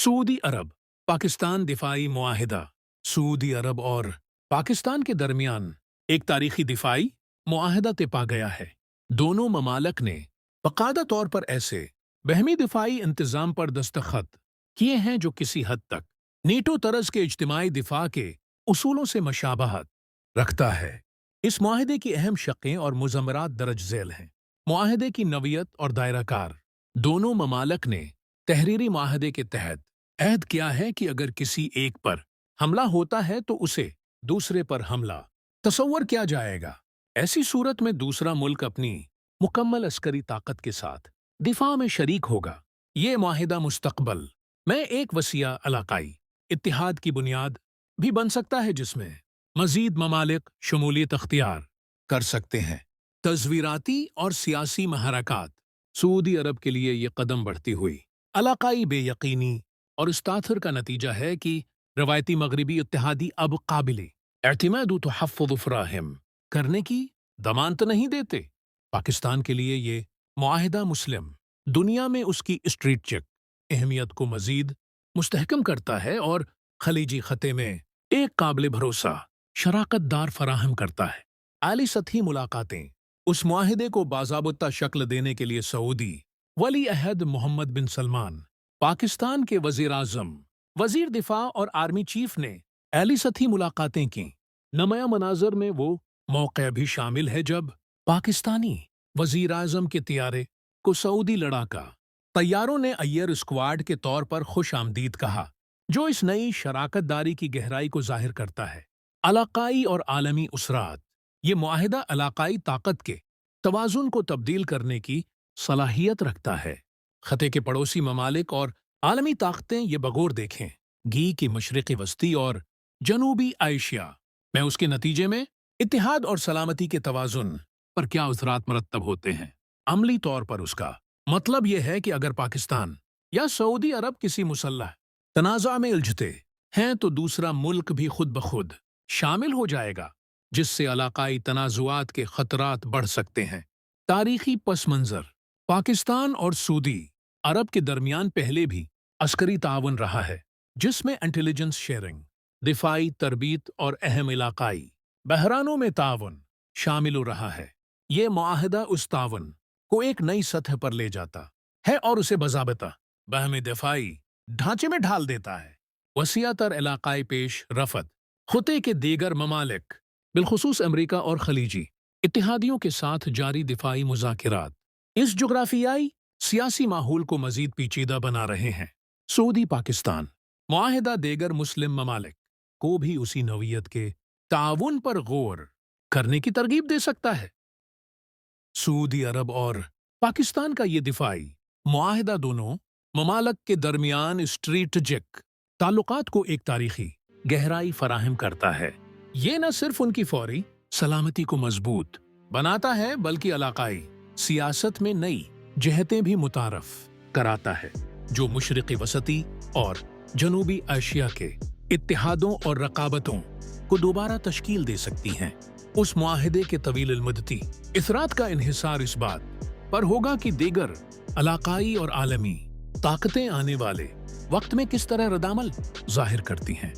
Saudi अरब Pakistan दिफाई मुआहिदा। Saudi अरब और पाकिस्तान के दरमियान एक तारीखी दिफाई मुआहिदा तय पा गया है। दोनों ममालक ने बाकायदा तौर पर ऐसे बहमी दिफाई इंतजाम पर दस्तखत किए हैं जो किसी हद तक नेटो तरज के इज्तिमाई दिफा के उसूलों से मशाबहत रखता है। इस मुआहिदे की अहम शक़ें और मुज़म्मरात दरज झेल हैं। मुआहिदे की नवीयत और दायराकार। दोनों ममालक ने तहरीरी मुआहिदे के तहत अहद किया है कि अगर किसी एक पर हमला होता है तो उसे दूसरे पर हमला तसव्वुर किया जाएगा। ऐसी सूरत में दूसरा मुल्क अपनी मुकम्मल अस्करी ताकत के साथ दिफा में शरीक होगा। ये मुआहिदा मुस्तक़बल में एक वसीया इलाक़ाई इत्तिहाद की बुनियाद भी बन सकता है, जिसमें मज़ीद ममालिक शमूलियत अख्तियार कर सकते हैं। तज़वीराती और सियासी महरक़ात। सऊदी अरब के लिए ये कदम बढ़ती हुई इलाक़ाई बेयकीनी और इस ताथर का नतीजा है कि रवायती मगरबी इत्तेहादी अब काबिले एअतिमाद तहफ़्फ़ुज़ फ़राहम करने की ज़मानत नहीं देते। पाकिस्तान के लिए ये मुआहिदा मुस्लिम दुनिया में उसकी स्ट्रेटेजिक अहमियत को मज़ीद मुस्तहकम करता है और खलीजी ख़त्े में एक काबिल भरोसा शराकतदार फराहम करता है। आली सतही मुलाकातें। उस मुआहिदे को बाज़ाबता शक्ल देने के लिए सऊदी वली अहद मोहम्मद बिन सलमान, पाकिस्तान के वज़ीर-ए-आज़म, वज़ीर दिफा और आर्मी चीफ ने आली सतही मुलाकातें की। नमाया मनाज़र में वो मौक़े भी शामिल है जब पाकिस्तानी वज़ीर-ए-आज़म के तियारे को सऊदी लड़ाका तैयारों ने अय्यर स्क्वाड के तौर पर खुश आमदीद कहा, जो इस नई शराकतदारी की गहराई को ज़ाहिर करता है। इलाक़ाई और आलमी उसरात। ये मुआहिदा इलाक़ाई ताकत के तवाज़ुन को तब्दील करने की सलाहियत रखता है। ख़त्े के पड़ोसी ममालिक और आलमी ताकतें ये बगौर देखें घी की मशरिक़ी वस्ती और जनूबी एशिया में उसके नतीजे में इत्तिहाद और सलामती के तवाज़ुन पर क्या असरात मरतब होते हैं। अमली तौर पर उसका मतलब यह है कि अगर पाकिस्तान या सऊदी अरब किसी मुसल्लह तनाज़ा में उलझते हैं तो दूसरा मुल्क भी खुद ब खुद शामिल हो जाएगा, जिससे इलाक़ाई तनाज़ुआत के ख़तरात बढ़ सकते हैं। तारीख़ी पस मंज़र। पाकिस्तान और सऊदी अरब के दरमियान पहले भी अस्करी ताउन रहा है, जिसमें इंटेलिजेंस शेयरिंग, दिफाई तरबीत और अहम इलाक़ाई बहरानों में ताउन शामिल रहा है। ये मुआहिदा उस ताउन को एक नई सतह पर ले जाता है और उसे बज़ाबता बहम दिफाई ढांचे में ढाल देता है। वसीअतर इलाक़ाई पेश रफ़त। ख़ुते के दीगर ममालिक बिलख़ुसूस अमरीका और खलीजी इत्तिहादियों के साथ जारी दिफाई मुज़ाकिरात इस जुग़राफ़ियाई सियासी माहौल को मज़ीद पेचीदा बना रहे हैं। सऊदी पाकिस्तान मुआहिदा दीगर मुस्लिम ममालिक को भी उसी नौइयत के ताउन पर गौर करने की तरगीब दे सकता है। सऊदी अरब और पाकिस्तान का ये दिफाई मुआहिदा दोनों ममालिक के दरमियान स्ट्रेटेजिक ताल्लुकात को एक तारीख़ी गहराई फराहम करता है। ये न सिर्फ उनकी फौरी सलामती को मजबूत बनाता है, बल्कि इलाक़ाई सियासत में नई जहतें भी मुतारफ़ कराता है, जो मशरिक़ी वसती और जनूबी एशिया के इत्तिहादों और रकाबतों को दोबारा तश्कील दे सकती हैं। उस मुआहिदे के तवील मुद्दती इसरात का इन्हिसार इस बात पर होगा कि दीगर इलाक़ाई और आलमी ताकतें आने वाले वक्त में किस तरह रद्द-ए-अमल ज़ाहिर करती हैं।